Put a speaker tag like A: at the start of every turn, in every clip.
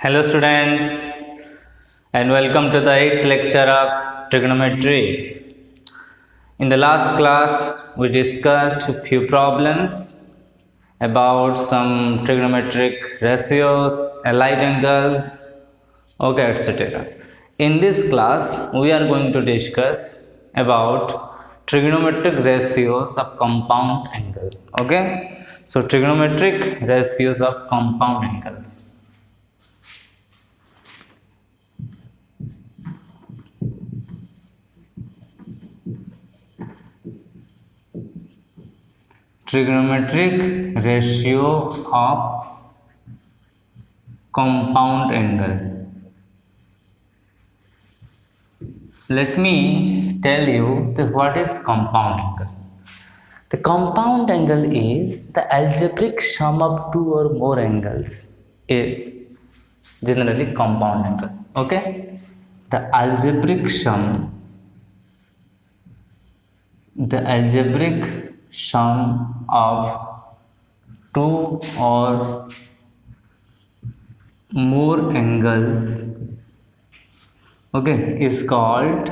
A: Hello students and welcome to the 8th lecture of trigonometry. In the last class we discussed a few problems about some trigonometric ratios, allied angles, okay, etc. In this class we are going to discuss about trigonometric ratios of compound angle. Okay, so trigonometric ratios of compound angles. Trigonometric ratio of compound angle. Let me tell you what is compound angle. The compound angle is the algebraic sum of two or more angles is generally compound angle. Okay, the algebraic sum of two or more angles, okay, is called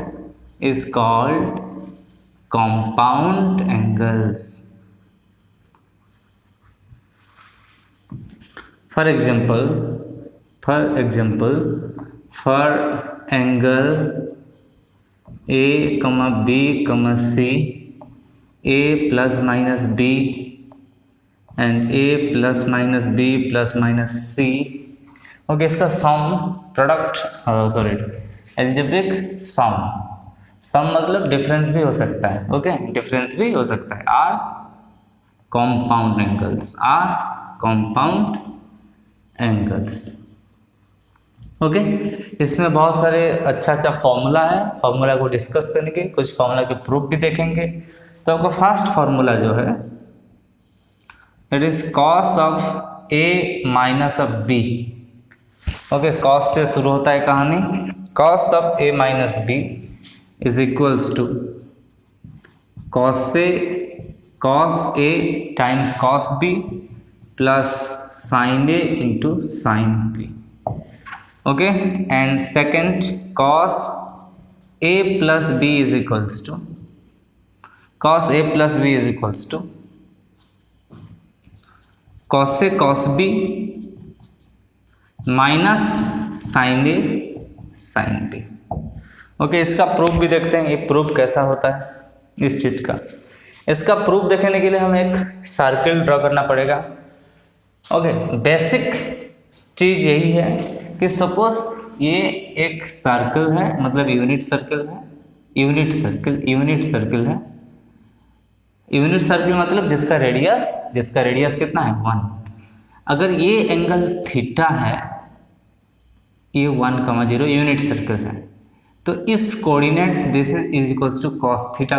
A: compound angles. For example, for angle A, B, C, A plus minus B and A plus minus B plus minus C, okay, इसका some product algebraic sum मतलब difference भी हो सकता है, okay, difference भी हो सकता है, आर कंपाउंड एंगल्स, ओके। इसमें बहुत सारे अच्छा फॉर्मूला है, फॉर्मूला को डिस्कस करेंगे, कुछ फॉर्मूला के प्रूफ भी देखेंगे। तो आपका फर्स्ट फॉर्मूला जो है it is cos of A minus of B, okay, cos से शुरू होता है कहानी। Cos of A minus B is equals to cos A times cos B plus sine A into sine B, okay. And second cos A plus B is equals to cos A plus B is equals to cos A cos B minus sine A sine B, okay. इसका proof भी देखते हैं, ये proof कैसा होता है इस चीज का। इसका प्रूफ देखने के लिए हमें एक सर्किल ड्रॉ करना पड़ेगा, ओके। बेसिक चीज यही है कि सपोज ये एक सर्कल है, मतलब यूनिट सर्किल है, यूनिट सर्किल मतलब जिसका रेडियस कितना है 1। अगर ये एंगल थीटा है, ये 1,0 यूनिट सर्किल है, तो इस coordinate this is equals to cos theta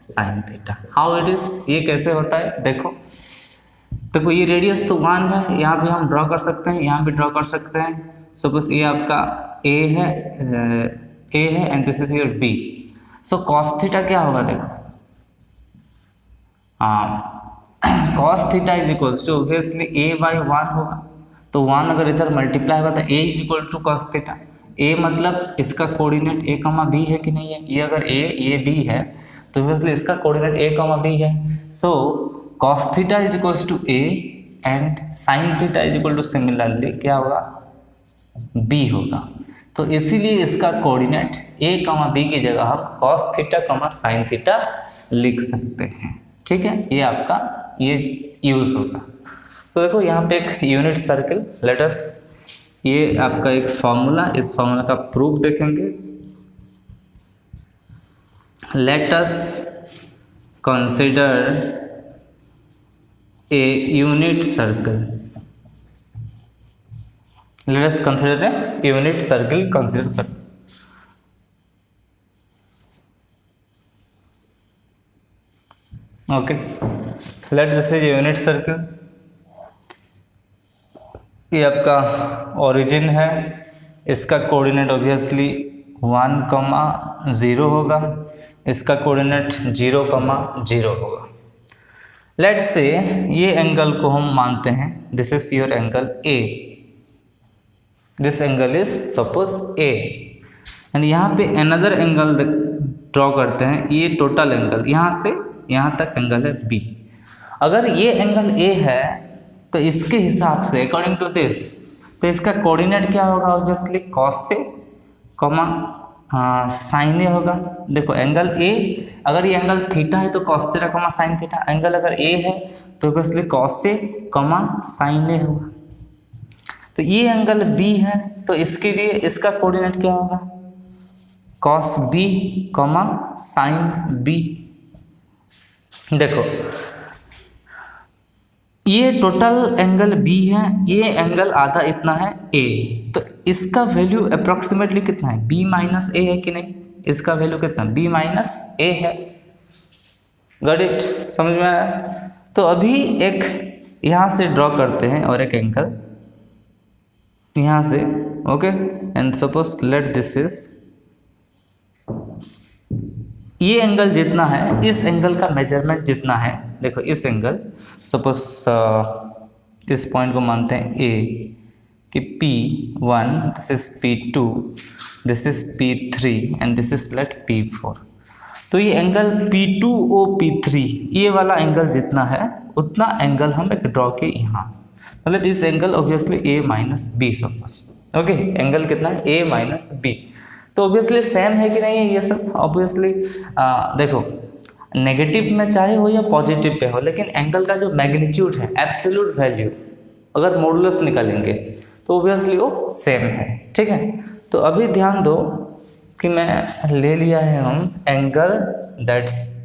A: sine theta. How it is, ये कैसे होता है देखो ये रेडियस तो 1 है, यहाँ भी हम ड्रॉ कर सकते हैं, यहाँ भी ड्रॉ कर सकते हैं। सपोज ये आपका ए है and this is your B. So cos theta क्या होगा देखो, cos theta is equals to obviously A by 1 होगा, तो 1 अगर इधर मल्टीप्लाई होगा तो A is equal to cos theta. A मतलब इसका कोऑर्डिनेट ए कॉमा बी है कि नहीं है, ये अगर ये बी है तो ऑब्वियसली इसका कोऑर्डिनेट ए कॉमा बी है। So cos theta is equals to A and sine theta is equal to similarly क्या होगा, बी होगा। तो इसीलिए इसका कोऑर्डिनेट ए कॉमा बी की जगह हम कॉस थीटा साइन थीटा लिख सकते हैं, ठीक है। ये आपका ये यूज होगा। तो देखो यहाँ पे एक यूनिट सर्किल, लेट अस, ये आपका एक फॉर्मूला, इस फॉर्मूला का प्रूफ देखेंगे। Let us consider a unit circle, let us consider a unit circle, consider कर। Okay, let this is unit circle. ये आपका ओरिजिन है, इसका कोऑर्डिनेट ऑब्वियसली 1,0 होगा, इसका कोऑर्डिनेट 0,0 होगा। लेट्स से ये एंगल को हम मानते हैं this is your angle A, this angle is suppose A, and यहाँ पे अनदर एंगल ड्रॉ करते हैं, ये टोटल एंगल यहाँ से यहाँ तक एंगल है बी। अगर ये एंगल ए है तो इसके हिसाब से अकॉर्डिंग टू दिस, तो इसका कोऑर्डिनेट क्या होगा, ऑब्वियसली कॉस से कॉमा साइन ए होगा। देखो एंगल ए, अगर ये एंगल थीटा है तो cos theta comma sine theta, angle अगर ए है तो ऑब्वियसली कॉस से कॉमा साइन ए होगा। तो ये एंगल बी है तो इसके लिए इसका कोऑर्डिनेट क्या होगा, cos B comma sine B. देखो ये टोटल एंगल बी है, ये एंगल आधा इतना है ए, तो इसका वैल्यू अप्रोक्सीमेटली कितना है, बी माइनस ए है कि नहीं, इसका वैल्यू कितना बी माइनस ए है। गॉट इट, समझ में आया। तो अभी एक यहाँ से ड्रॉ करते हैं और एक एंगल यहाँ से, okay, and suppose let this is, ये एंगल जितना है इस एंगल का मेजरमेंट जितना है, देखो इस एंगल सपोज इस पॉइंट को मानते हैं ए कि P1, this is P2, this is P3 and this is let P4। तो ये एंगल P2O P3, ये वाला एंगल जितना है उतना एंगल हम एक ड्रॉ के यहाँ, मतलब इस angle obviously A minus B suppose, okay, angle कितना है A माइनस बी। तो ऑब्वियसली सेम है कि नहीं है ये सब, ऑब्वियसली देखो नेगेटिव में चाहे हो या पॉजिटिव पे हो, लेकिन एंगल का जो मैग्नीट्यूड है, एब्सोल्यूट वैल्यू, अगर मॉडुलस निकालेंगे तो ऑब्वियसली वो सेम है, ठीक है। तो अभी ध्यान दो कि मैं ले लिया है हम angle that's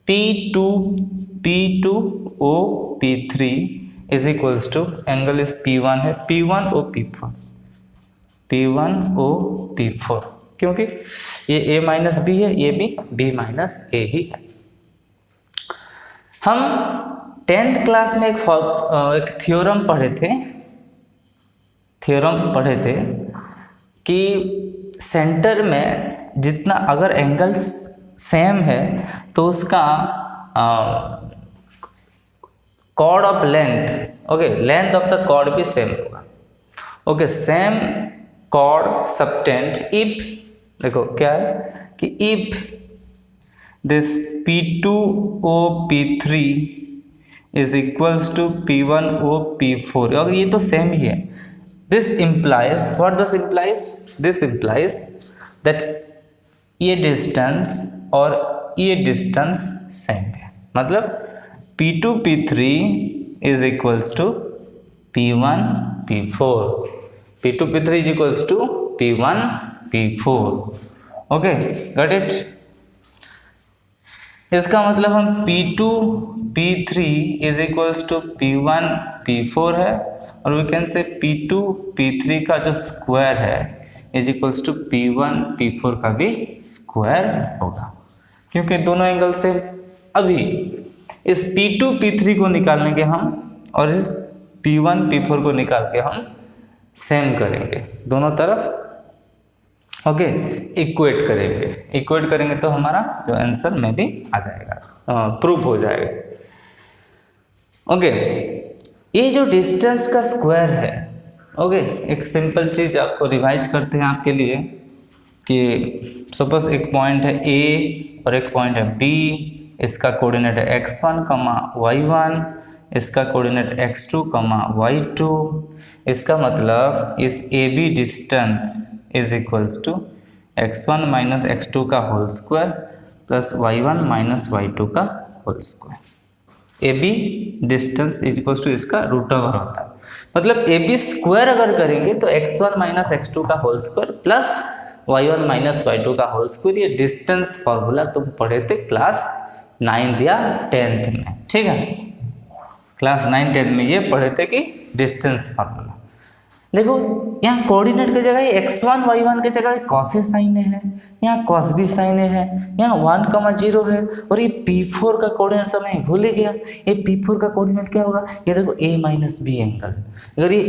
A: P2O P3 is equals to, angle is P1 है, P1O P4, क्योंकि ये A माइनस बी है, ये भी B माइनस ए ही है। हम 10th क्लास में एक थ्योरम पढ़े थे कि सेंटर में जितना अगर एंगल्स सेम है तो उसका cord of length, okay, length of the cord भी सेम होगा, okay, same cord subtend if, देखो क्या है कि if this P2O P3 is equals to P1O P4, अगर ये तो सेम ही है, this implies, what this implies, this implies that ये डिस्टेंस और ये डिस्टेंस सेम है, मतलब P2 P3 is equals to P1 P4, P2 P3 is equals to P1 P4, okay, got it. इसका मतलब हम P2 P3 is equals to P1 P4 है, और we can say P2 P3 का जो square है is equals to P1 P4 का भी स्क्वायर होगा, क्योंकि दोनों एंगल से। अभी इस P2 P3 को निकालने के हम और इस P1 P4 को निकाल के हम सेम करेंगे दोनों तरफ, ओके, इक्वेट करेंगे तो हमारा जो आंसर में भी आ जाएगा, प्रूफ हो जाएगा, ओके। ये जो डिस्टेंस का स्क्वायर है, ओके, एक सिंपल चीज़ आपको रिवाइज करते हैं आपके लिए कि सपोज एक पॉइंट है A और एक पॉइंट है B, इसका कोऑर्डिनेट है x1, y1, इसका कोऑर्डिनेट x2, y2, इसका मतलब इस AB distance is equals to x1 minus x2 का whole square plus y1 minus y2 का whole square. AB distance is equals to इसका रूट ओवर होता है, मतलब AB स्क्वायर अगर करेंगे तो x1 माइनस x2 का whole square plus y1 minus y2 का होल स्क्वायर। ये डिस्टेंस फॉर्मूला तुम पढ़े थे क्लास 9th या 10th में, ठीक है, क्लास 9-10 में ये पढ़े थे कि डिस्टेंस फार्मूला। देखो यहाँ कोऑर्डिनेट की जगह x1 y1 की जगह कॉस ए साइन ए है, यहाँ कॉस बी साइन ए है, यहाँ 1,0 है, और ये P4 का कोऑर्डिनेट सब मैं भूल ही गया। ये P4 का कोऑर्डिनेट क्या होगा, ये देखो A माइनस बी एंगल। अगर ये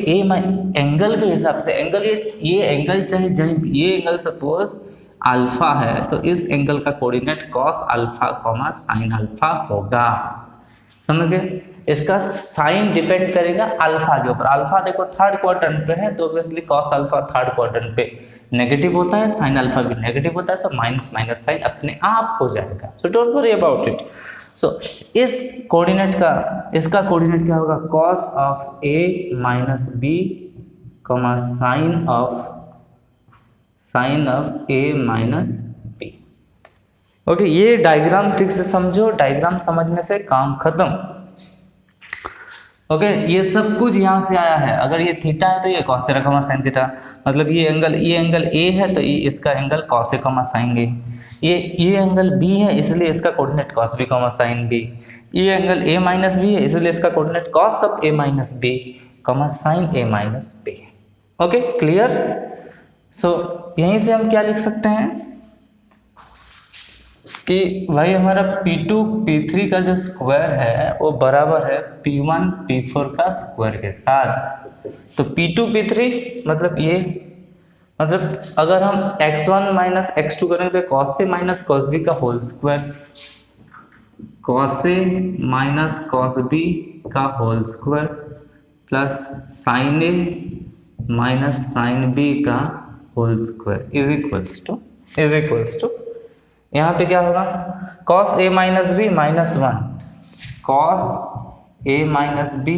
A: एंगल के हिसाब से एंगल ये एंगल चाहे ये एंगल सपोज अल्फा है तो इस एंगल का coordinate cos alpha comma sine alpha होगा। समझ गए। इसका साइन डिपेंड करेगा अल्फा के ऊपर। अल्फा देखो थर्ड क्वाड्रेंट पे है तो obviously cos alpha third quadrant पे नेगेटिव होता है, साइन अल्फा भी नेगेटिव होता है, सो माइनस माइनस साइन अपने आप हो जाएगा। So don't worry about it. So इस कोऑर्डिनेट का, इसका कोऑर्डिनेट क्या होगा, cos of A minus B comma sine of A minus B. Okay, ये डायग्राम ठीक से समझो, डायग्राम समझने से काम खत्म। ओके, ये सब कुछ यहाँ से आया है। अगर ये थीटा है तो ये cos theta comma sine theta, मतलब ये एंगल ए है तो ये इसका angle cos A comma sine A. ये एंगल बी है इसलिए इसका coordinate cos B comma sine B. ये एंगल ए माइनस बी है इसलिए इसका coordinate cos of A minus B comma sine A minus B. Okay, clear. So यहीं से हम क्या लिख सकते हैं कि भाई हमारा P2 P3 का जो स्क्वायर है वो बराबर है P1 P4 का स्क्वायर के साथ। तो P2 P3 मतलब ये, मतलब अगर हम x1 माइनस x2 करेंगे तो cos A minus cos B का whole square, cos A minus cos B का whole square plus sin A minus sin B का whole square is equals to यहाँ पे क्या होगा, cos A minus B minus 1, cos A minus B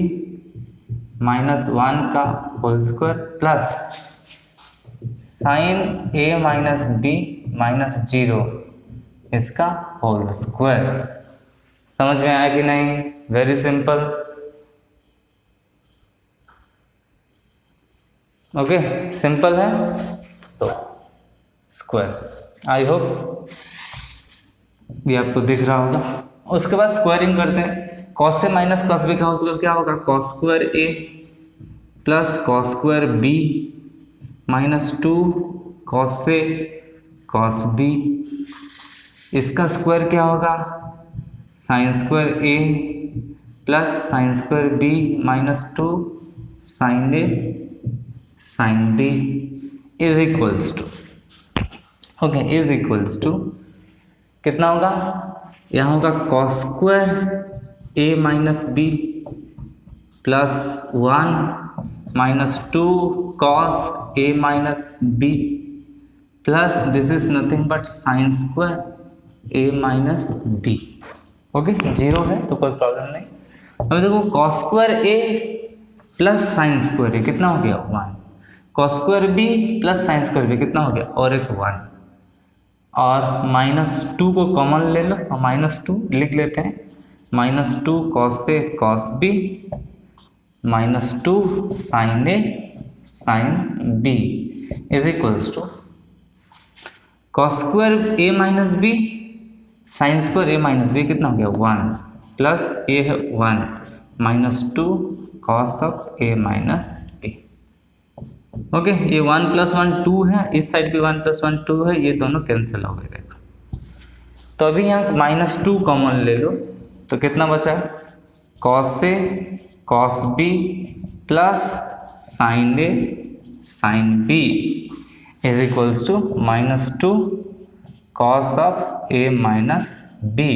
A: minus 1 का whole square plus sin A minus B minus 0 इसका whole square. समझ में आया कि नहीं? Very simple. ओके, सिंपल है। सो स्क्वायर, आई होप ये आपको दिख रहा होगा। उसके बाद स्क्वायरिंग करते हैं। cos A minus cos B का होल स्क्वायर क्या होगा, cos square A plus cos square B minus 2 cos A cos B। इसका स्क्वायर क्या होगा, sine square A plus sine square B minus 2 sine A sine B is equals to, okay, is equals to कितना होगा, यहाँ होगा cos square A minus B plus 1 minus 2 cos A minus B plus this is nothing but sine square A minus B. Okay, 0 है तो कोई problem नहीं। अब देखो cos square A plus sine square A कितना हो गया, 1, cos square B plus sine square B कितना हो गया, और एक 1, और माइनस 2 को कॉमन ले लो और माइनस 2 लिख लेते हैं, minus 2 cos A cos B minus 2 sin A sin B is equals to cos square A minus B sine square A minus B कितना हो गया, 1 प्लस ये है 1 minus 2 cos of A minus B। Okay, ये 1 plus 1 2 है, इस side भी 1 plus 1 2 है, ये दोनों कैंसिल हो गए। देखो तो अभी यहाँ माइनस 2 कॉमन ले लो तो कितना बचा है, cos A cos B plus sin A sin B is equals to minus 2 cos of A minus B।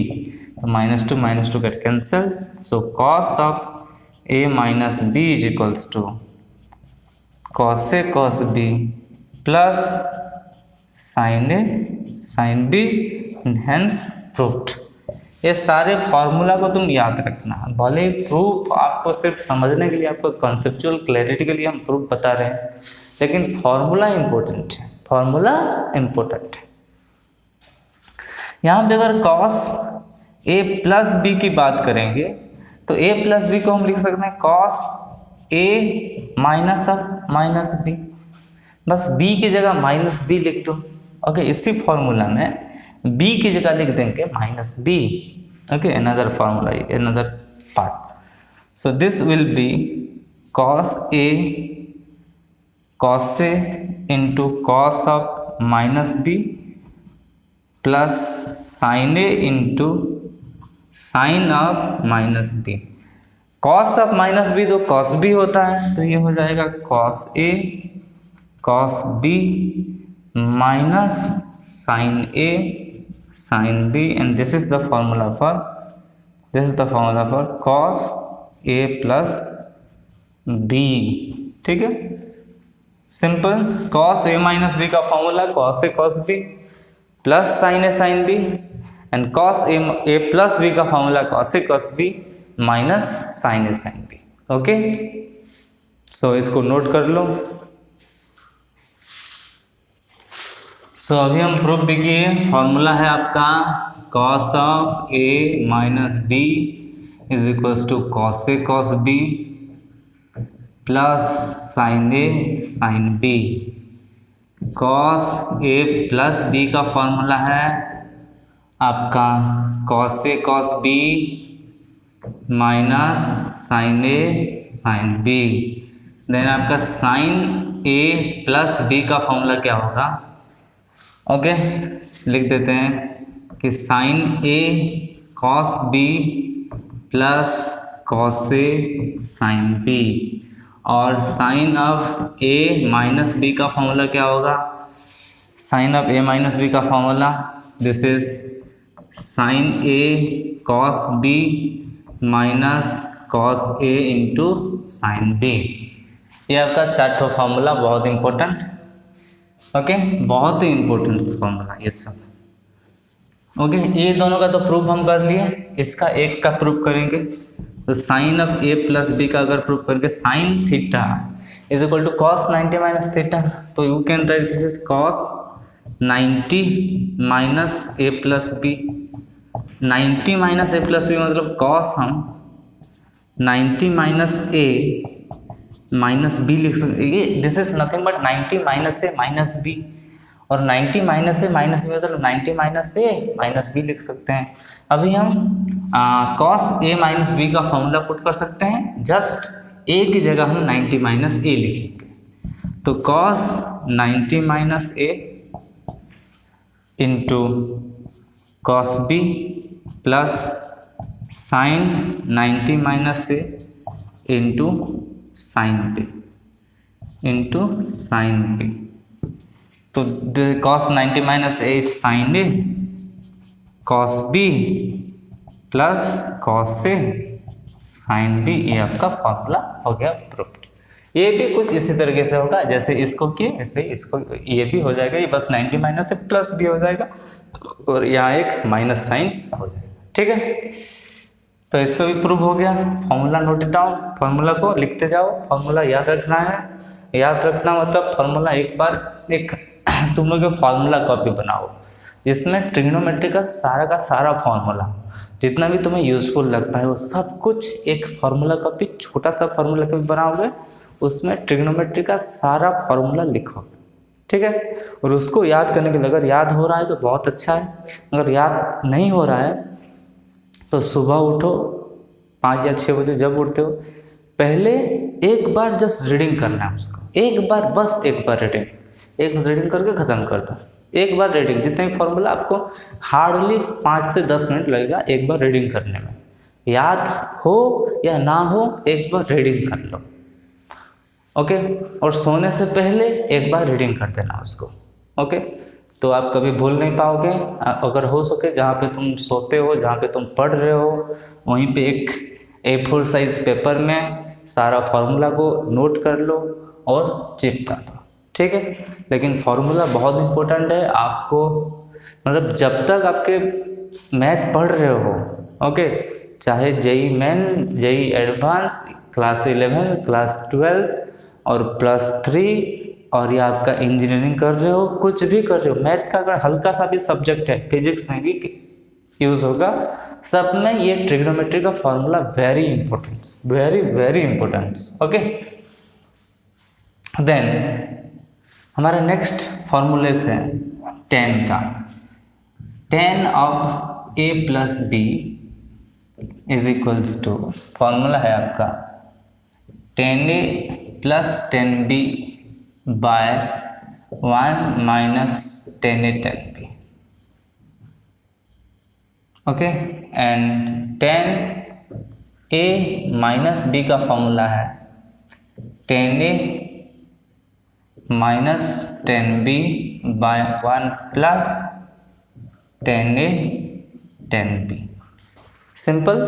A: Minus two get cancel, so cos of A minus B is equals to cos A cos B plus sin A sin B hence proofed. ये सारे formula को तुम याद रखना, भले proof आपको सिर्फ समझने के लिए, आपको कॉन्सेप्चुअल क्लैरिटी के लिए हम प्रूफ बता रहे हैं, लेकिन फॉर्मूला इंपॉर्टेंट है, फॉर्मूला इंपॉर्टेंट है। यहाँ पे अगर cos A प्लस B की बात करेंगे तो A प्लस B को हम लिख सकते हैं cos A minus of minus B, बस B की जगह माइनस B लिख दो। ओके, इसी फॉर्मूला में B की जगह लिख देंगे minus B। Okay, another formula, another part. So this will be cos A into cos of minus B plus sin A into sine of minus B। cos of minus B तो cos B होता है, तो ये हो जाएगा cos A cos B minus sin A sin B, and this is the formula for this is the formula for cos A plus B. ठीक है, simple. Cos A minus B का formula cos A cos B plus sine A sine B, and cos A plus B का formula cos A cos B minus sine A sine B. Okay, so इसको note कर लो। सो अभी हम proof भी किए। Formula है आपका cos of A minus B is equals to cos A cos B plus sine A sine B. Cos A plus B का formula है आपका cos A cos B minus sine A sine B. Then आपका sine A plus B का formula क्या होगा? Okay, लिख देते हैं कि साइन ए कॉस बी प्लस कॉस ए साइन बी, और sine of A minus B का फॉर्मूला क्या होगा? Sine of A minus B का formula this is sine A cos B minus cos A into sine B. ये आपका chart formula बहुत important, okay, बहुत ही इंपॉर्टेंट फॉर्मूला ये सब। ओके, ये दोनों का तो प्रूफ हम कर लिए, इसका एक का प्रूफ करेंगे। तो sine of A plus B का अगर प्रूफ करके sine theta is equal to cos 90 minus theta, तो you can write this is cos 90 minus A plus B. 90 minus A plus B मतलब कॉस हम 90 माइनस ए माइनस बी लिख सकते, ये this is nothing but 90 minus A minus B, और 90 minus A minus B मतलब 90 minus A minus B लिख सकते हैं। अभी हम कॉस ए माइनस बी का फॉर्मूला पुट कर सकते हैं, जस्ट ए की जगह हम 90 माइनस ए लिखेंगे। तो कॉस 90 माइनस ए into cos B plus sine 90 minus ए into sine B into sine B. तो cos 90 minus a sine A, cos B plus cos A sine B, ये आपका फॉर्मूला हो गया प्रूफ। ये भी कुछ इसी तरीके से होगा जैसे इसको किए, ऐसे इसको ये भी हो जाएगा। ये बस 90 माइनस ए प्लस बी हो जाएगा और यहाँ एक माइनस साइन हो जाएगा। ठीक है, तो इसका भी प्रूफ हो गया। फॉर्मूला नोट डाउन, फॉर्मूला को लिखते जाओ। फॉर्मूला याद रखना है, याद रखना मतलब फॉर्मूला एक बार एक तुम लोग फॉर्मूला कॉपी बनाओ जिसमें ट्रिग्नोमेट्री का सारा फॉर्मूला जितना भी तुम्हें यूजफुल लगता है वो सब कुछ एक फॉर्मूला कॉपी, छोटा सा फॉर्मूला कॉपी बनाओगे, उसमें ट्रिग्नोमेट्री का सारा फॉर्मूला लिखो। ठीक है, और उसको याद करने के लिए अगर याद हो रहा है तो बहुत अच्छा है, अगर याद नहीं हो रहा है तो सुबह उठो 5 या 6 बजे, जब उठते हो पहले एक बार जस्ट रीडिंग करना है उसको, एक बार, बस एक बार रीडिंग, एक रीडिंग करके ख़त्म कर दो। एक बार रीडिंग, जितने भी फॉर्मूला आपको हार्डली 5 से 10 मिनट लगेगा एक बार रीडिंग करने में, याद हो या ना हो एक बार रीडिंग कर लो। ओके, और सोने से पहले एक बार रीडिंग कर देना उसको। ओके, तो आप कभी भूल नहीं पाओगे। अगर हो सके जहाँ पे तुम सोते हो, जहाँ पे तुम पढ़ रहे हो, वहीं पे एक A4 साइज पेपर में सारा फार्मूला को नोट कर लो और चिपका दो। ठीक है, लेकिन फार्मूला बहुत इम्पोर्टेंट है आपको, मतलब जब तक आपके मैथ पढ़ रहे हो, ओके, चाहे JEE main, JEE advance, class 11, class 12 और +3, और ये आपका इंजीनियरिंग कर रहे हो, कुछ भी कर रहे हो, मैथ का अगर हल्का सा भी सब्जेक्ट है, फिजिक्स में भी यूज़ होगा, सब में ये ट्रिग्नोमेट्री का formula very important, very important. Okay, then हमारा नेक्स्ट फॉर्मूले से tan का, tan of a plus B is equals to, formula है आपका tan a plus tan b by 1 minus tan a tan b। Okay, and tan a minus b का formula है tan a minus tan b by 1 plus tan a tan b। Simple.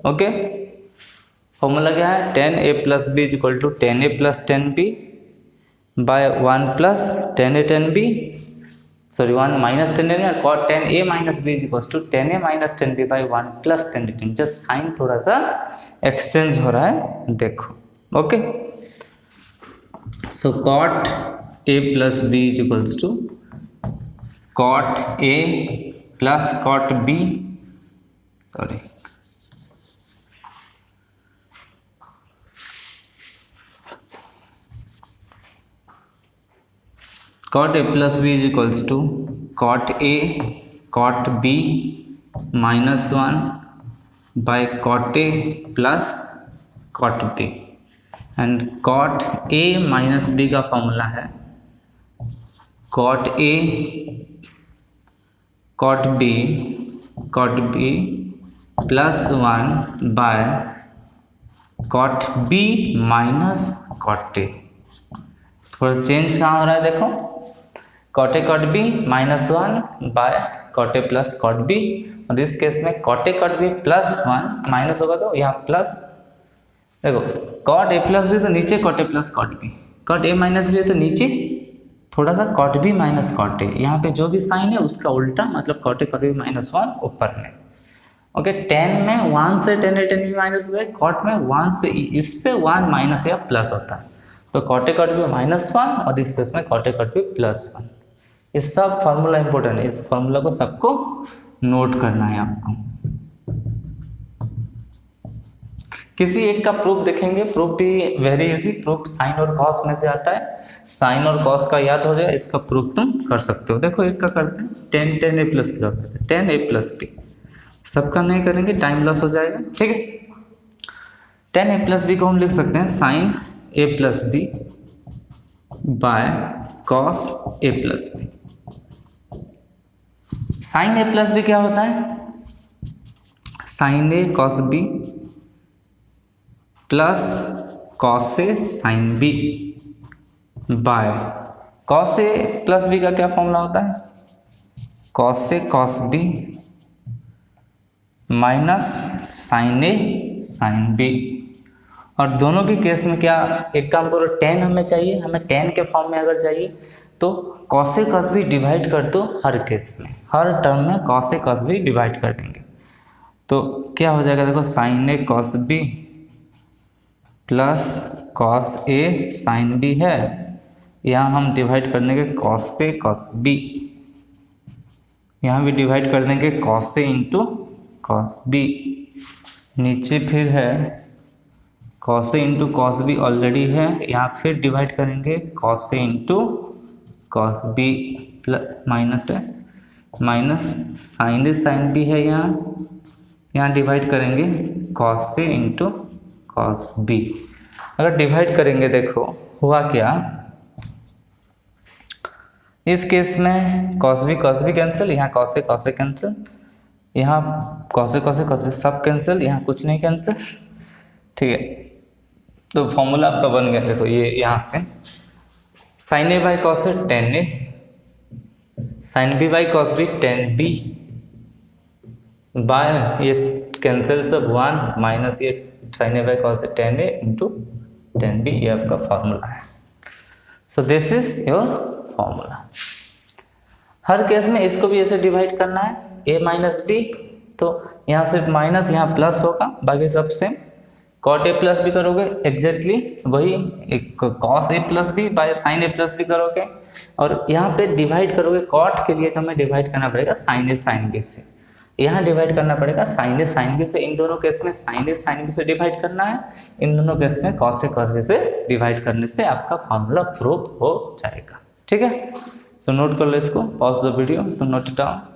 A: Okay, formula क्या है, 10a plus B is equal to 10a plus 10b by 1 plus 10a 10b, sorry 1 minus 10a, cot 10a minus b is equal to 10a minus 10b by 1 plus 10a 10। Just sign थोड़ा सा exchange हो रहा है, देखो। Okay, so cot a plus b is equals to cot a plus cot b, sorry cot a plus b is equals to cot a cot b minus 1 by cot a plus cot b, and cot a minus b का formula है cot a cot b plus 1 by cot b minus cot a। थोड़ा change कहाँ हो रहा है, देखो, cot A cot B minus 1 by cot A plus cot B, और इस केस में cot A cot B plus 1 minus होगा तो यहाँ प्लस, देखो कॉट ए प्लस बी तो नीचे cot A plus cot B, cot A minus B तो नीचे थोड़ा सा cot B minus cot A, यहाँ पे जो भी साइन है उसका उल्टा, मतलब cot A cot B minus 1 ऊपर में। ओके, 10 में 1 से 10 बी माइनस होता है, कॉट में 1 से इससे 1 माइनस या प्लस होता है, तो cot A cot B minus 1 और इस केस में cot A cot B plus 1। ये सब फार्मूला इंपॉर्टेंट है, इस फार्मूला को सबको नोट करना है आपको। किसी एक का प्रूफ देखेंगे, प्रूफ भी वेरी इजी, प्रूफ साइन और कॉस में से आता है, साइन और कॉस का याद हो जाए, इसका प्रूफ तुम कर सकते हो। देखो एक का करते हैं, 10 a plus B, 10 a plus B, सबका नहीं करेंगे, टाइम लॉस हो जाएगा, ठीक है। 10 a प्लस बी को हम लिख सकते हैं sine a plus B by cos a plus B. Sine A plus B क्या होता है, sine A cos B plus cos A sine B by cos A plus B का क्या फॉर्मूला होता है, cos A cos B minus sine A sine B. और दोनों के केस में क्या, एक काम करो, 10 हमें चाहिए, हमें 10 के फॉर्म में अगर चाहिए तो cos A cos B divide कर दो, हर केस में, हर टर्म में cos A cos B divide कर देंगे, तो क्या हो जाएगा, देखो साइन ए कॉस बी प्लस कॉस ए साइन बी है, यहाँ हम डिवाइड कर देंगे कॉस ए कॉस बी, यहाँ भी डिवाइड कर देंगे cos A into cos B, नीचे फिर है cos A into cos B already है, यहाँ फिर डिवाइड करेंगे cos A into cos B plus minus है, माइनस साइन बी है, यहाँ डिवाइड करेंगे cos A into cos B. अगर डिवाइड करेंगे, देखो हुआ क्या, इस केस में कॉस बी कैंसिल, यहाँ कॉस ए कैंसिल, यहाँ कॉस ए सब कैंसिल, यहाँ कुछ नहीं कैंसिल, ठीक है। तो फॉर्मूला आपका बन गया, देखो ये यहाँ से sine A by cos A 10a, sine B by cos B 10b by ये कैंसिल सब 1 माइनस ये sine A by cos A 10a into 10b, ये आपका फॉर्मूला है। So this is your formula. हर केस में इसको भी ऐसे डिवाइड करना है, a माइनस बी, तो यहाँ सिर्फ माइनस, यहाँ प्लस होगा, बाकी सब same. Cot A plus B करोगे एग्जैक्टली वही, एक cos A plus B by sine A plus B करोगे, और यहाँ पे डिवाइड करोगे, कॉट के लिए तो हमें डिवाइड करना पड़ेगा साइन ए साइन बी से, यहाँ डिवाइड करना पड़ेगा साइन ए साइन बी से। इन दोनों केस में साइन ए साइन बी से डिवाइड करना है, इन दोनों केस में कॉस ए कॉस बी से डिवाइड करने से आपका फॉर्मूला प्रूफ हो जाएगा, ठीक है। सो नोट कर लो इसको, pause the video to note it down.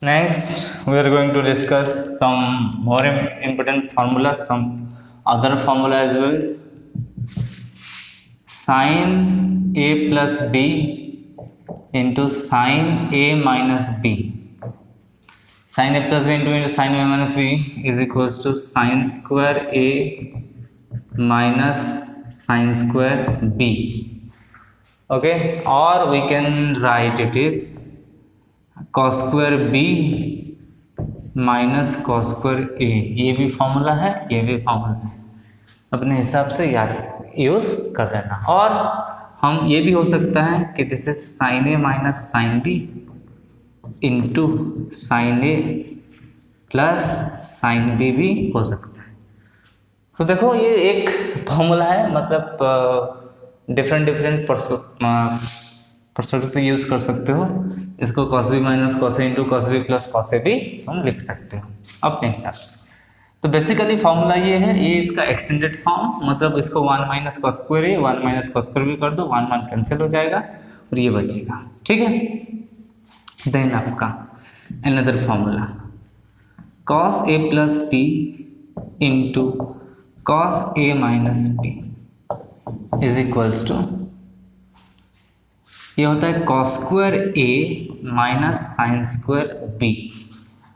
A: Next, we are going to discuss some more important formulas, some other formula as well. Sin a plus b into sin a minus b. Sin a plus b into sin a minus b is equals to sin square a minus sin square b. Okay, or we can write it is cos square b minus cos square A, ये भी formula है, ये भी formula है, अपने हिसाब से याद यूज़ कर लेना। और हम ये भी हो सकता है कि this is sine A minus sine B into sine A plus sine B भी हो सकता है। तो देखो ये एक फॉर्मूला है, मतलब डिफरेंट परस्पेक्टिव से यूज़ कर सकते हो इसको। Cos B minus cos A into cos B plus cos A भी हम लिख सकते हो अपने हिसाब से। तो बेसिकली फॉर्मूला ये है, ये इसका एक्सटेंडेड फॉर्म, मतलब इसको 1 माइनस कॉस स्क्वायर ए 1 माइनस कॉस स्क्वायर भी कर दो, 1 कैंसिल हो जाएगा और ये बचेगा, ठीक है। देन आपका another formula cos A plus B into cos A minus B is equals to, ये होता है cos square A minus sine square B,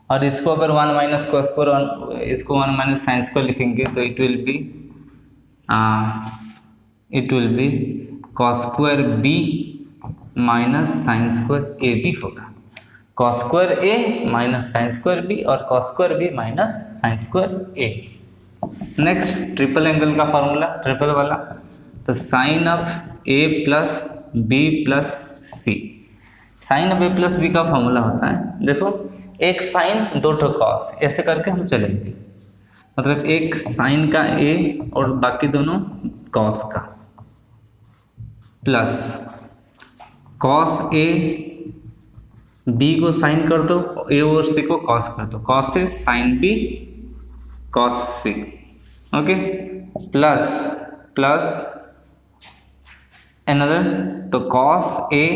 A: और इसको अगर 1 माइनस कॉस स्क्वायर, इसको 1 माइनस साइन स्क्वायर लिखेंगे तो it will be cos square B minus sine square A B होगा। Cos square A minus sine square B और cos square B minus sine square A. Next triple angle का formula, triple वाला, तो sine of A plus B plus C. Sine of A plus B का formula होता है, देखो एक sign दो ठो कॉस, ऐसे करके हम चलेंगे, मतलब एक साइन का ए और बाकी दोनों कॉस का, प्लस कॉस ए बी को साइन कर दो, ए और सी को कॉस कर दो, कॉस से साइन बी कॉस सी, ओके, प्लस अनदर, तो cos A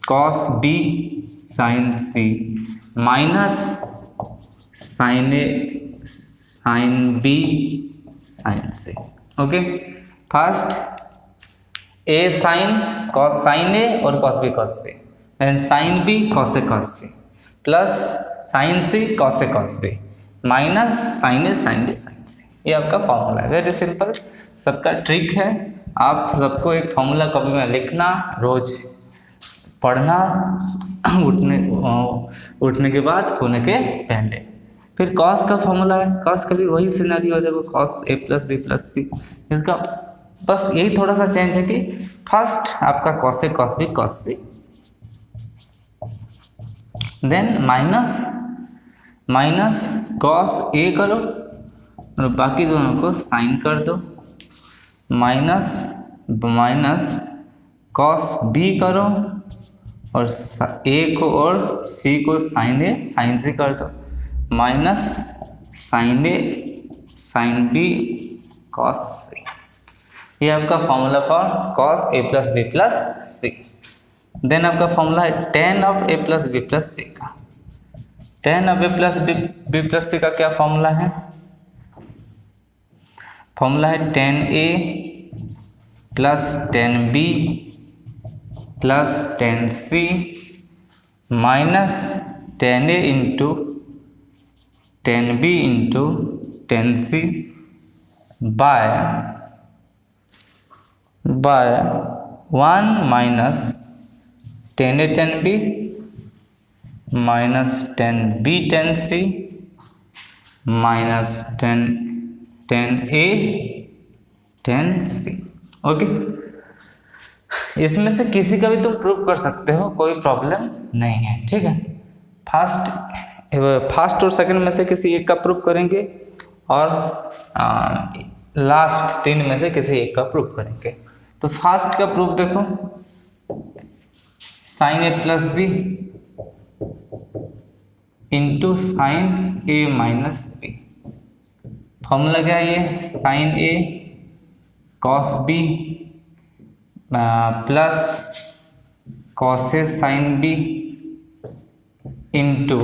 A: cos B sign C minus sine A sine B sign C, okay. First A sine ए और cos B cos C, then sign B cos A cos C plus sine C cos A cos B minus sine A sine B sign सी। ये आपका formula है, very simple, सबका trick है। आप सबको एक formula copy में लिखना, रोज पढ़ना, उठने के बाद सोने के पहले। फिर कॉस का फॉर्मूला है, कॉस का भी वही सिनेरियो हो जाएगा, cos A plus B plus सी। इसका बस यही थोड़ा सा चेंज है कि फर्स्ट आपका cos A cos B cos C, then minus cos ए करो और बाकी दोनों को साइन कर दो, माइनस कॉस बी करो और ए को और सी को साइन सी कर दो, minus sine A sine B cos C. ये आपका formula for cos A plus B plus C. Then आपका फॉर्मूला है tan of A plus B plus C का। Tan of A plus B plus C का क्या formula है? Formula है tan A plus tan B plus tan C minus tan A into tan B into tan C by 1 minus tan A tan B minus ten B ten C minus tan A ten C. Okay, इसमें से किसी का भी तुम prove कर सकते हो, कोई प्रॉब्लम नहीं है, ठीक है। फर्स्ट और सेकंड में से किसी एक का प्रूव करेंगे और लास्ट 3 में से किसी एक का प्रूव करेंगे। तो फर्स्ट का प्रूफ देखो, sine A plus B into sine A minus B. Formula क्या है ये? साइन ए कॉस बी प्लस कॉस ए साइन बी इंटू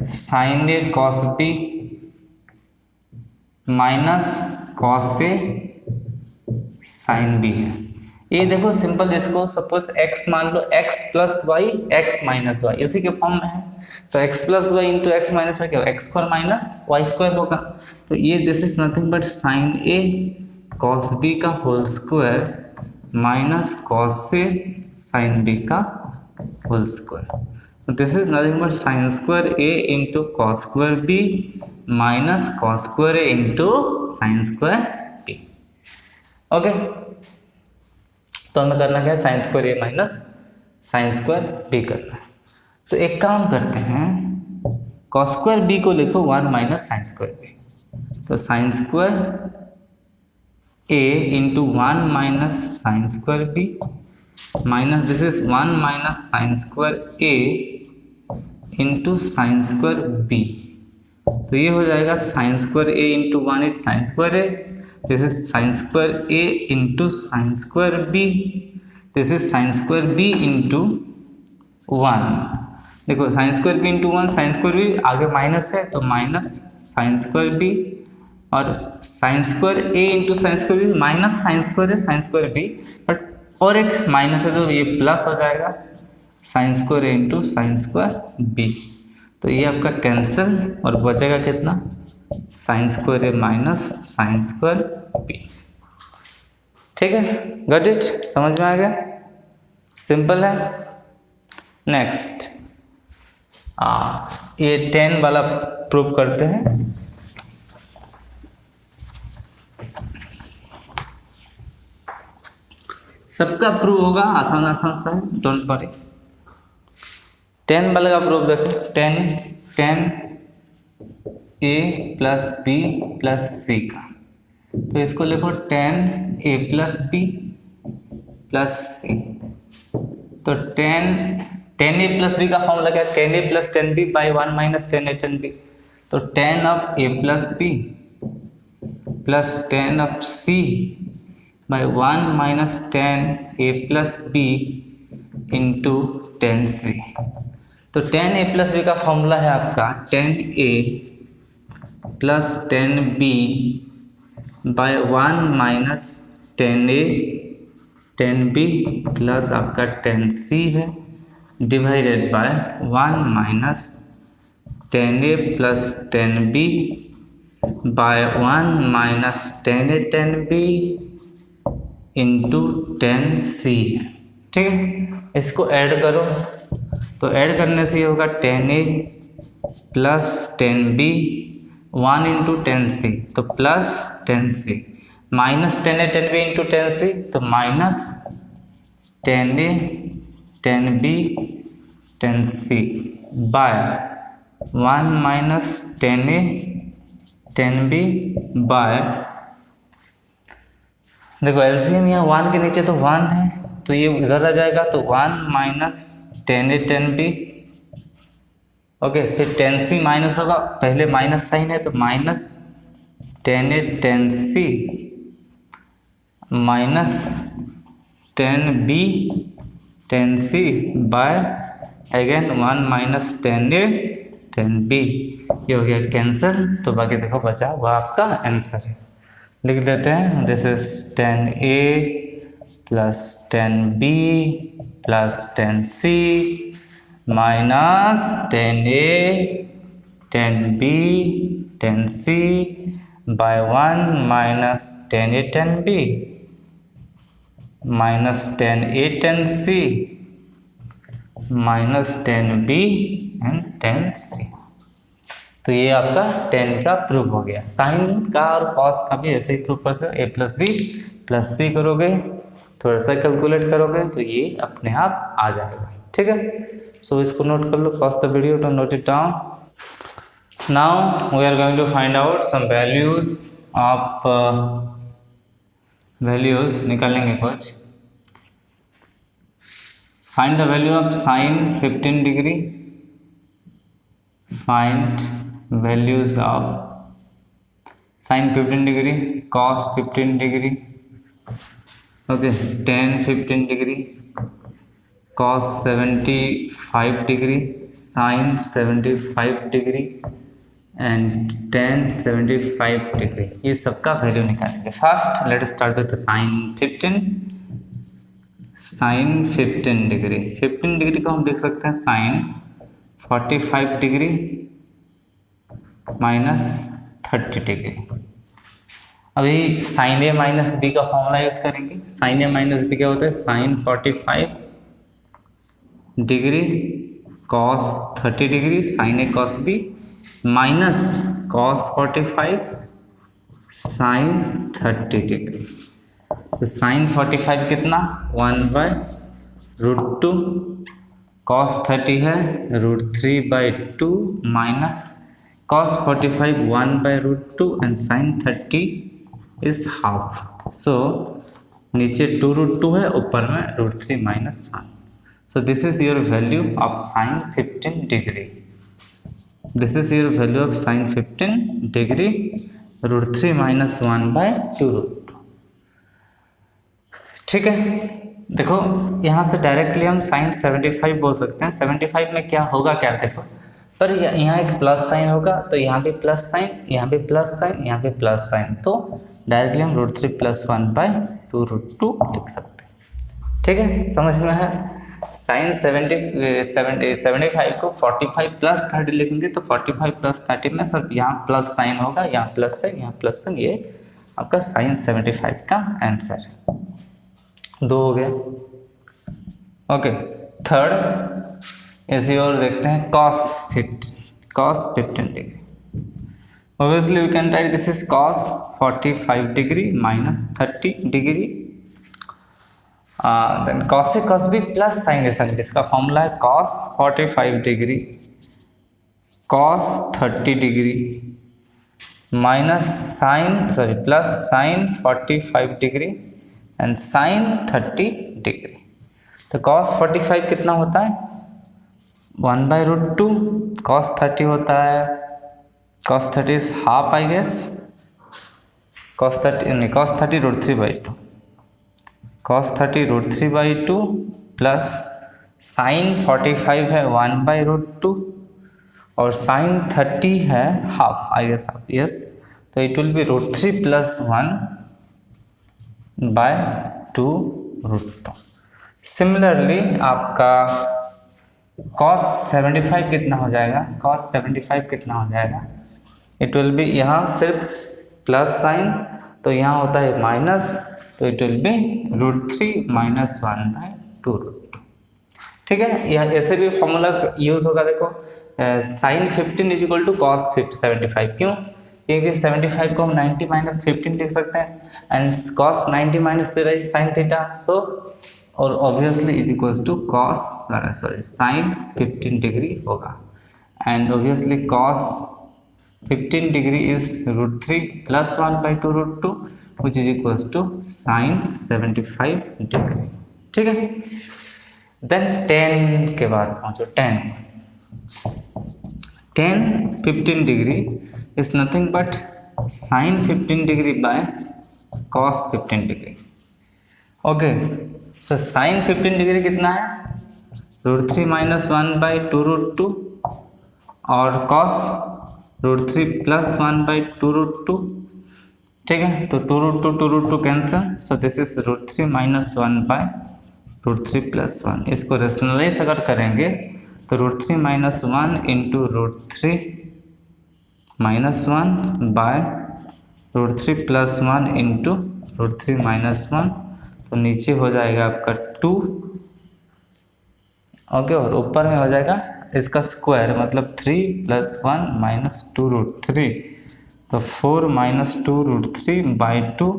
A: साइन ए कॉस बी माइनस कॉस ए साइन बी है। ये देखो सिंपल, इसको सपोज x मान लो, x plus Y x minus Y इसी के फॉर्म में है, तो x plus Y into X minus Y क्या होगा? X square minus Y square होगा। तो ये this is nothing but sine A cos B का होल स्क्वायर माइनस कॉस ए साइन बी का whole square. This is nothing but sine square A into cos square B minus cos square A into sine square B. Okay, तो हमें करना क्या है, sine square A minus sine square B करना है। तो एक काम करते हैं, कॉस स्क्वायर बी को लिखो 1 माइनस साइन स्क्वायर बी, तो sine square A into 1 minus sine square B minus this is 1 minus sine square A into sine square B. तो ये हो जाएगा sine square A into 1 is sine square A, this is sine square A into sine square B, this is sine square B into 1। देखो sine square B into 1, sine square B आगे minus है तो minus sine square B, और sine square A into sine square B minus sine square है sine square B, but और एक minus है तो ये प्लस हो जाएगा sine square A into sine square B. तो ये आपका कैंसिल और बचेगा कितना, sine square A minus sine square B. ठीक है, गॉट इट, समझ में आ गया, सिंपल है। नेक्स्ट ये 10 वाला प्रूव करते हैं। सबका प्रूव होगा, आसान आसान सा है, डोंट वरी। 10 वाले का प्रूफ देखो, 10 A plus B plus C का, तो इसको लिखो 10 A plus B plus C. तो 10 ए प्लस बी का फॉर्मूला क्या है, 10 A plus 10 B by 1 minus 10 A 10 B. तो 10 of A plus B plus 10 of C by 1 minus 10 A plus B into 10 C. तो 10 ए प्लस बी का formula है आपका 10 A plus 10 B by 1 minus 10 A 10 B plus आपका 10 C है, divided by 1 minus 10 A plus 10 B by 1 minus 10 A 10 B into 10 C है। ठीक है, इसको ऐड करो, तो ऐड करने से ये होगा 10 A plus 10 B 1 into 10 C, तो plus 10 C minus 10 A 10 B into 10 C, तो minus 10 A 10 B 10 C by 1 minus 10 A 10 B bye, देखो एलसीएम यहाँ 1 के नीचे तो 1 है तो ये इधर आ जाएगा, तो 1 माइनस 10 ए 10 बी, ओके, फिर 10 सी माइनस होगा, पहले माइनस साइन है तो minus 10 A 10 C minus 10 B 10 C bye again 1 minus 10 A 10 B. ये हो गया कैंसिल, तो बाकी देखो बचा वह आपका आंसर है। लिख देते हैं, this is 10 A plus 10 B plus 10 C minus 10 A 10 B 10 C by 1 minus 10 A 10 B minus 10 A 10 C minus 10 B and 10 C. तो ये आपका 10 का प्रूफ हो गया। साइन का और कॉस का भी ऐसे ही प्रूफ करते हो, ए प्लस बी प्लस सी करोगे, थोड़ा सा कैलकुलेट करोगे तो ये अपने आप आ जाएगा। ठीक है, सो इसको नोट कर लो, pause the video to note it down. Now we are going to find out some values of values निकालेंगे कुछ। Find the value of sine 15 degree, find values of sine 15 degree, cos 15 degree, okay, tan 15 degree, cos 75 degree, sin 75 degree and tan 75 degree, ये सबका value निकालेंगे। First let start with sin 15। sin 15 degree, 15 degree को हम देख सकते हैं sin 45 degree minus 30 degree. अभी sine A minus B का फॉर्मूला यूज करेंगे। साइन ए माइनस बी क्या होता है, sine 45 degree cos 30 degree sine ए cos B minus cos 45 sine 30 degree. तो साइन 45 कितना 1/√2 कॉस 30 है √3/2 minus cos 45 1/√2 and sine 30 is half. So नीचे 2√2 है, ऊपर में √3 minus 1। So this is your value of sine 15 degree. This is your value of sine 15 degree √3 minus 1/2√2। ठीक है, देखो यहाँ से डायरेक्टली हम साइन 75 बोल सकते हैं। 75 में क्या होगा क्या, देखो पर यहाँ एक प्लस साइन होगा, तो यहाँ भी प्लस साइन, यहाँ भी प्लस साइन, यहाँ भी प्लस साइन, तो डायरेक्टली हम √3 + 1/2√2 लिख सकते हैं। ठीक है, समझ में है। साइन 75 को 45 + 30 लिखेंगे तो 45 + 30 में सब यहाँ प्लस साइन होगा, यहाँ प्लस साइन, यहाँ प्लस साइन, ये आपका साइन 75 का आंसर 2 हो गया। ओके, थर्ड इज योर देखते हैं cos 15 degree. Obviously we can write this is cos 45 degree minus 30 degree. Then cos A cos B plus sine A sine, इसका formula है cos 45 degree cos 30 degree minus plus sine 45 degree and sine 30 degree. तो cos 45 कितना होता है 1/√2, cos 30 होता है, cos 30 is half I guess, cos 30 √3/2, cos 30 √3/2 plus sine 45 है 1/√2 और साइन 30 है half I guess half, yes, तो इट विल बी √3 + 1/2√2। सिमिलरली आपका cos 75 कितना हो जाएगा, cos 75 कितना हो जाएगा, इट विल बी यहाँ सिर्फ प्लस साइन, तो यहाँ होता है माइनस, तो इट विल बी √3 - 1/2√2। ठीक है, यह ऐसे भी फॉर्मूला यूज होगा। देखो साइन 15 = cos 75, क्यों, क्योंकि 75 को हम 90 - 15 लिख सकते हैं एंड cos 90 - तेरा साइन थीटा, सो और obviously is equals to cos sine 15 degree होगा and obviously cos 15 degree is √3 + 1/2√2 which is equals to sine 75 degree. ठीक है, देन 10 के बाद पहुंचो, 10 15 degree is nothing but sine 15 degree by cos 15 degree. Okay, so sine 15 degree कितना है √3 - 1/2√2 और cos √3 + 1/2√2। ठीक है, तो 2√2 कैंसिल, सो दिस इज √3 - 1/√3 + 1। इसको रेशनलाइज अगर करेंगे तो √3 - 1 × √3 - 1/√3 + 1 × √3 - 1, तो नीचे हो जाएगा आपका 2, ओके, और ऊपर में हो जाएगा इसका स्क्वायर, मतलब 3 + 1 - 2√3, तो 4 - 2√3/2,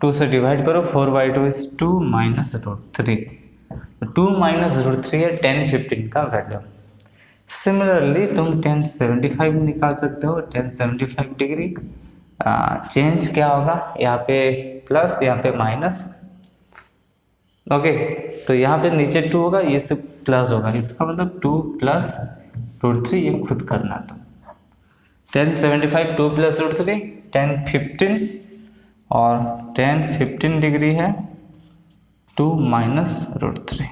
A: 2 से डिवाइड करो, 4/2 इज 2 - √3, 2 - √3 है 10 15 का वैल्यू। सिमिलरली तुम 10 75 निकाल सकते हो। 10 75 डिग्री चेंज क्या होगा, यहाँ पे प्लस, यहाँ पे माइनस, ओके, तो यहाँ पे नीचे 2 होगा, ये सब प्लस होगा, इसका मतलब 2 + √3, ये खुद करना था। 10 75 2 + √3 10 15 और 10 15 डिग्री है 2 - √3।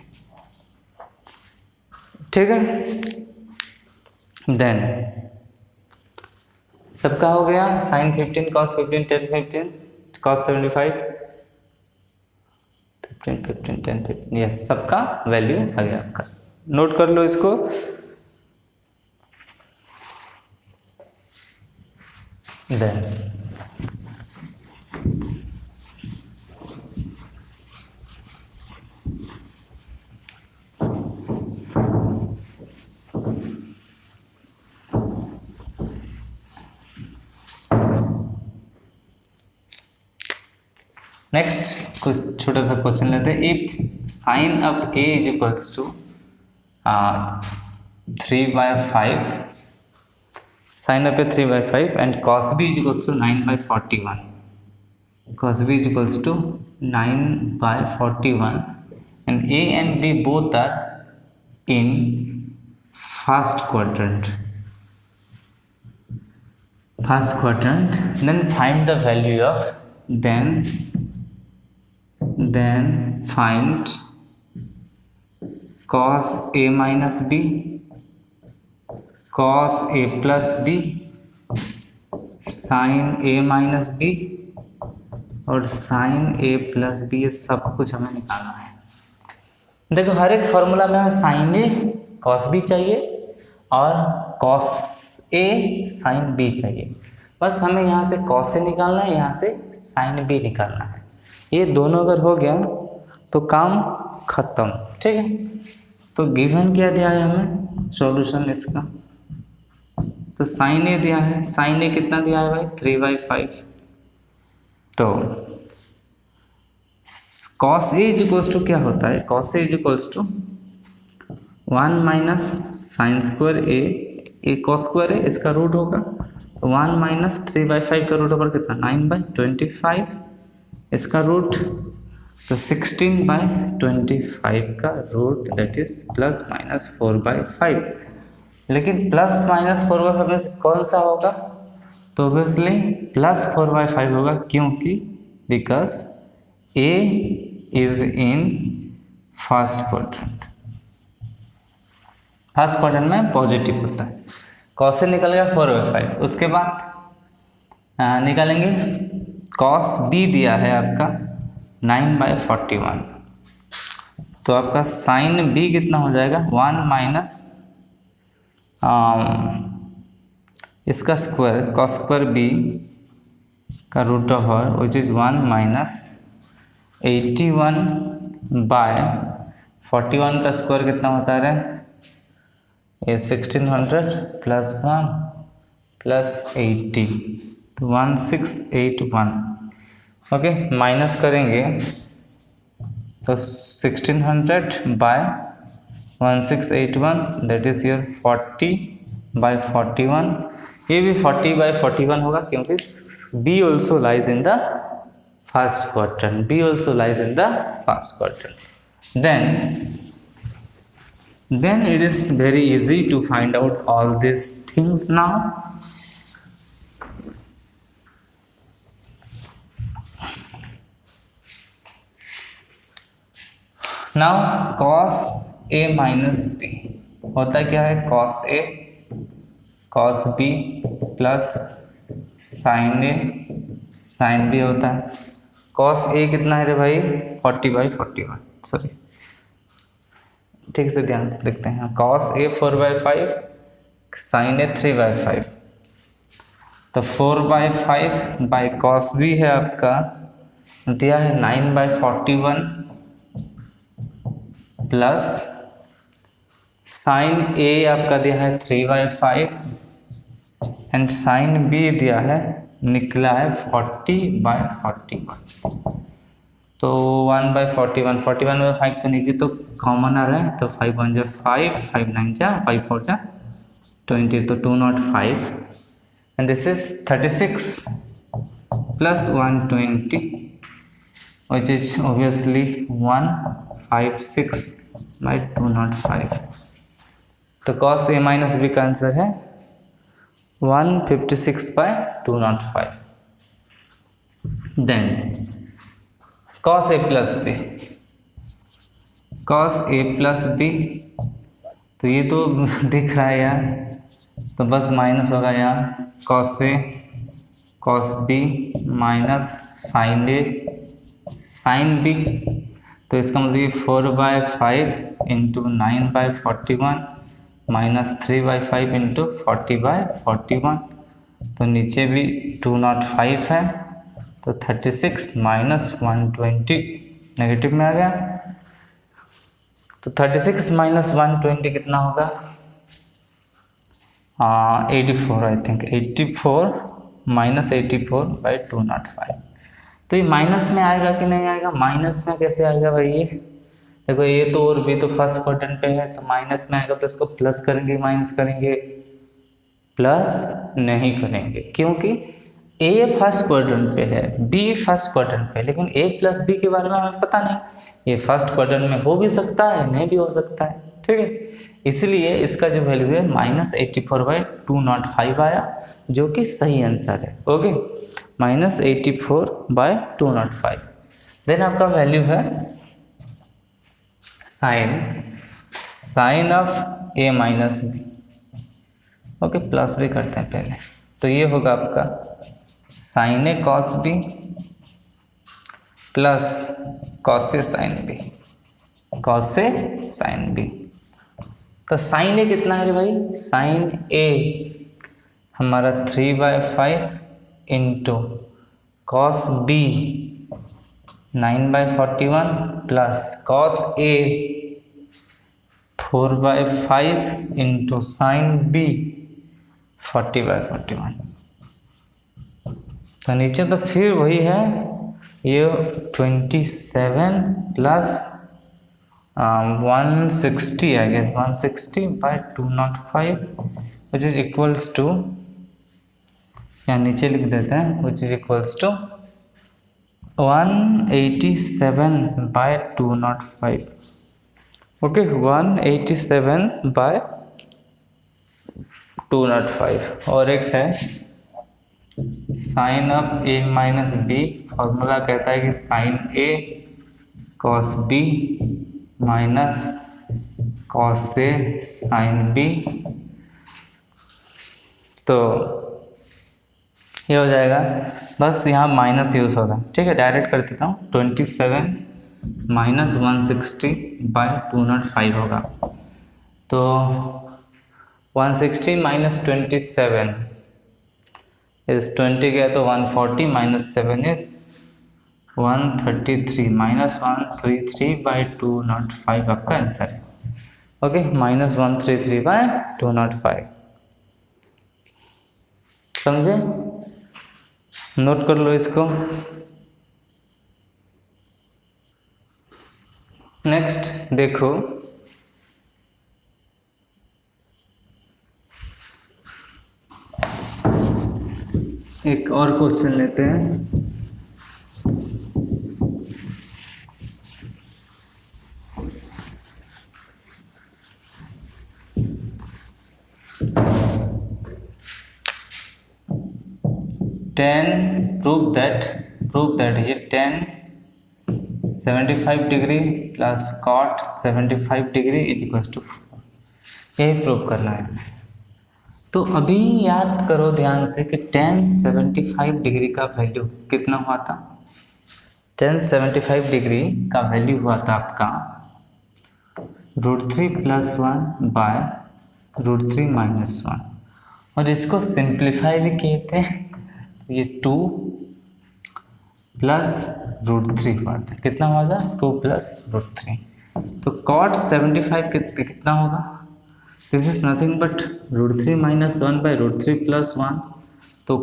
A: ठीक है, देन सबका हो गया साइन 15 cos 15 10 15 cos 75 15 15 10 15, यस, सबका वैल्यू आ गया आपका। नोट कर लो इसको। देन नेक्स्ट कुछ छोटा सा क्वेश्चन लेते हैं। If sine of A is equals to 3/5, sine of A 3/5 and cos B is equals to 9/41, cos b is equals to 9/41 and a and b both are in first quadrant, then find the value of then find cos a minus b, cos a plus b, sin a minus b और sign a plus B, ये सब कुछ हमें निकालना है। देखो हर एक formula में हमें साइन ए कॉस बी चाहिए और कॉस ए साइन बी चाहिए। बस हमें यहाँ से कॉस ए निकालना है, यहाँ से साइन बी निकालना है। ये दोनों अगर हो गया तो काम खत्म। ठीक है, तो गिवन क्या दिया है हमें सॉल्यूशन इसका, तो साइन ए दिया है। साइन ए कितना दिया है भाई 3/5, तो cos A is equals to क्या होता है, cos A is equals to 1 minus sine square A cos square है, इसका रूट होगा, तो 1 माइनस 3/5 का रूट ओवर कितना 9/25, इसका रूट तो 16/25 का रूट, दैट इज प्लस माइनस 4/5। लेकिन प्लस माइनस 4/5 में से कौन सा होगा, तो ऑब्वियसली प्लस 4/5 होगा, क्योंकि because A is in first quadrant. First quadrant में पॉजिटिव होता है। कॉस से निकल गया 4/5। उसके बाद निकालेंगे कॉस बी दिया है आपका 9/41, तो आपका साइन बी कितना हो जाएगा 1 माइनस इसका स्क्वायर कॉस स्क्वायर बी का root over which is 1 minus 81/41 का स्क्वायर कितना होता है, ये 1600 प्लस 1 प्लस 80, तो 1681। ओके, माइनस करेंगे तो 1600/1681, दैट इज योर 40/41। ये भी 40/41 होगा, क्योंकि B also lies in the first quadrant, B also lies in the first quadrant. then it is very easy to find out all these things now. Now cos a minus b होता क्या है, cos a cos b plus sine A sine b होता है। cos a कितना है रे भाई 40/41, sorry ठीक से ध्यान से देखते हैं। cos a 4/5, साइन ए 3/5, तो 4/5 बाई cos b है आपका दिया है 9/41 प्लस साइन ए आपका दिया है 3/5 एंड साइन बी दिया है, निकला है 40/41। तो 1/41, 41/5 तो नीचे तो कॉमन आ रहा है, तो 5 1 जा 5, 5 9 जा 5 4 जा 20, तो 205 and this is 36 plus 120 which is obviously 156/205। तो cos a minus b का आंसर है 156/205। Then cos a plus b, cos a plus b, तो ये तो दिख रहा है यार, तो बस माइनस होगा यहाँ cos a cos b minus sin a sin b, तो इसका मतलब 4/5 इंटू 9/41 माइनस 3/5 इंटू 40/41, तो नीचे भी 205 है, तो 36 माइनस 120 नेगेटिव में आ गया, तो 36 माइनस 120 कितना होगा 84 आई थिंक, 84 माइनस 84/205। तो ये माइनस में आएगा कि नहीं आएगा? माइनस में कैसे आएगा भाई? ये देखो, ये तो और भी तो फर्स्ट क्वाड्रेंट पे है, तो माइनस में आएगा तो इसको प्लस करेंगे, माइनस करेंगे, प्लस नहीं करेंगे, क्योंकि ए फर्स्ट क्वाड्रेंट पे है, बी फर्स्ट क्वाड्रेंट पे है, लेकिन ए प्लस बी के बारे में हमें पता नहीं, ये फर्स्ट क्वाड्रेंट में हो भी सकता है, नहीं भी हो सकता है, ठीक है। इसलिए इसका जो वैल्यू है -84/205 आया, जो कि सही आंसर है। ओके, -84/205। देन आपका वैल्यू है sine of a minus B. Okay, plus भी करते हैं पहले, तो ये होगा आपका साइन ए कॉस बी प्लस कॉस ए साइन बी, कॉस ए साइन बी। तो साइन ए कितना है रे भाई? साइन ए हमारा 3/5 into cos B 9/41 plus cos A 4/5 into sine B 40/41। तो नीचे तो फिर वही है, ये 27 plus 160 I guess, 160/205 which is equals to, यहाँ नीचे लिख देते हैं, which is equals to 187/205। Okay, 187/205। और एक है sine of A minus B, formula कहता है कि साइन ए कॉस बी माइनस कॉस ए साइन बी। तो ये हो जाएगा, बस यहाँ माइनस यूज़ होगा, ठीक है। डायरेक्ट कर देता हूँ, 27 माइनस 160/205 होगा। तो 160 माइनस 27 इस 20 गया तो 140 माइनस 7 इज 133 माइनस 133/205 आपका आंसर है। ओके, -133/205। समझे? नोट कर लो इसको। नेक्स्ट देखो, एक और क्वेश्चन लेते हैं। प्रूव दैट ये tan 75 degree plus cot 75 degree is equal to 4, यही प्रूव करना है। तो अभी याद करो ध्यान से कि tan 75 डिग्री का वैल्यू कितना हुआ था? tan 75 डिग्री का वैल्यू हुआ था आपका √3 + 1/√3 - 1, और इसको सिंप्लीफाई भी किए थे, ये 2 + √3 हुआ था। कितना हुआ था? 2 + √3। तो cot 75 कितना होगा? दिस इज नथिंग बट √3 - 1/√3 + 1, तो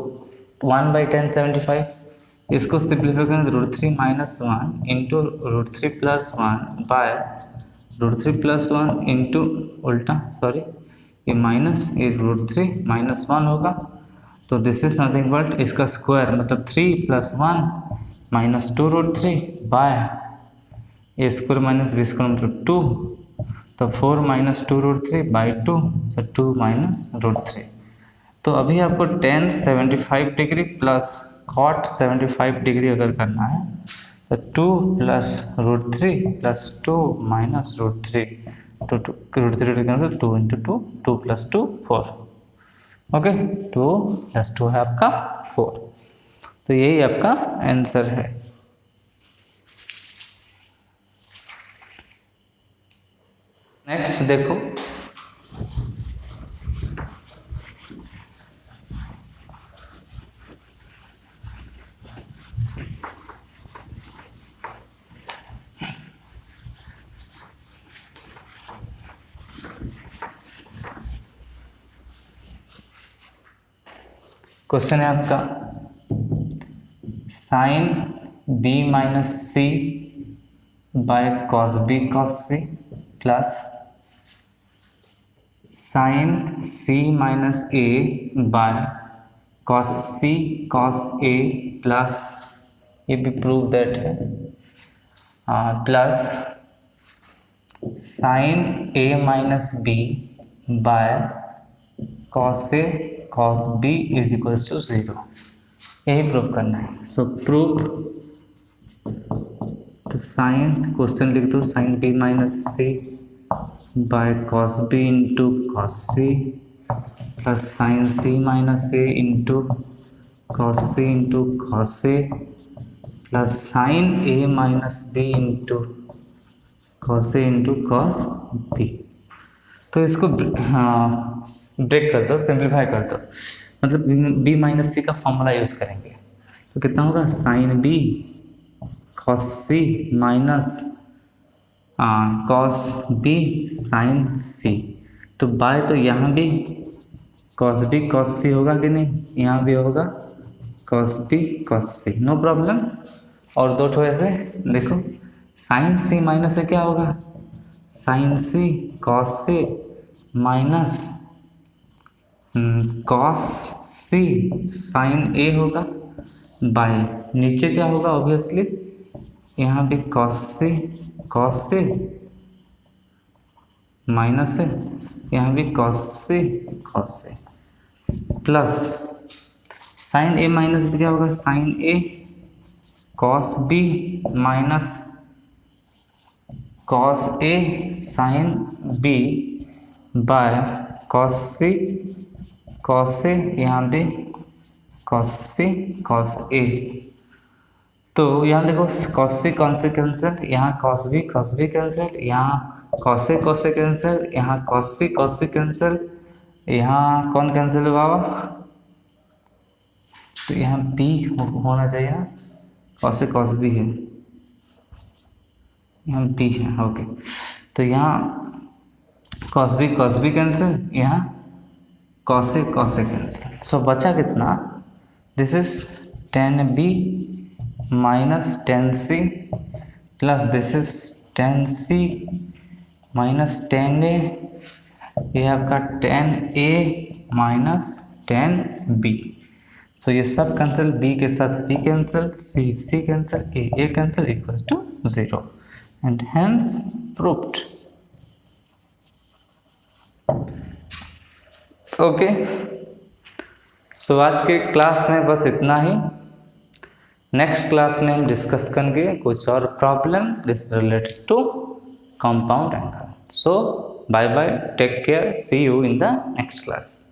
A: 1/tan 75। इसको सिंप्लीफाई करें तो √3 - 1 इंटू √3 + 1/√3 + 1 इंटू उल्टा, सॉरी, ये माइनस, ये √3 - 1 होगा, तो दिस इज नथिंग बट इसका स्क्वायर, मतलब 3 + 1 - 2√3 बाय ए स्क्वायर माइनस बी स्क्वायर मतलब 2, तो 4 - 2√3/2, तो 2 - √3। तो अभी आपको tan 75 degree plus cot 75 degree अगर करना है तो 2 + √3 + 2 - √3, तो √3 करना तो 2 × 2, 2 + 2 4। ओके, 2 + 2 है आपका 4, तो यही आपका आंसर है। नेक्स्ट देखो, क्वेश्चन है आपका sine b minus C by cos B cos C plus sine C minus A by cos C cos A plus, ये भी प्रूव दैट है, plus sine A minus B by cos A cos B is equals to 0, यही prove करना है। So prove, तो sine question लिख दो, sine B minus C by cos B into cos C plus sine C minus A into cos C into cos A plus sine A minus B into cos A into cos B. तो इसको break कर दो, simplify कर दो, मतलब b minus सी का formula use करेंगे। तो कितना होगा, साइन बी कॉस सी माइनस कॉस बी साइन सी, तो बाय तो यहाँ भी कॉस बी कॉस सी होगा कि नहीं, यहाँ भी होगा कॉस बी कॉस सी, नो प्रॉब्लम। और दो ठो ऐसे देखो, साइन सी माइनस से क्या होगा, साइन सी कॉस सी माइनस कॉस सी साइन ए होगा बाय, नीचे क्या होगा, ऑब्वियसली यहाँ भी कॉस से माइनस है, यहाँ भी कॉस से प्लस साइन ए माइनस भी क्या होगा, sine A cos B minus cos A sine B by cos A, यहाँ पे कॉस ए। तो यहाँ देखो कॉस से कैंसिल, यहाँ कॉस बी कैंसिल, यहाँ कॉस ए कैंसिल, यहाँ कॉस सी कैंसिल, यहाँ कौन कैंसिल है बाबा, तो यहाँ बी होना चाहिए ना, कॉस बी है, यहाँ बी है, ओके। तो यहाँ कॉस बी कैंसिल, यहाँ कॉस ए कैंसिल। सो बचा कितना, this is 10b minus 10c plus this is 10c minus 10a, ये आपका 10a माइनस 10b। तो ये सब कैंसिल, b के साथ b cancel, c cancel, a cancel, equals to 0 and hence proved. Okay, so आज के क्लास में बस इतना ही। नेक्स्ट क्लास में हम डिस्कस करेंगे कुछ और problem this related to compound angle. So bye bye, take care, see you in the next class.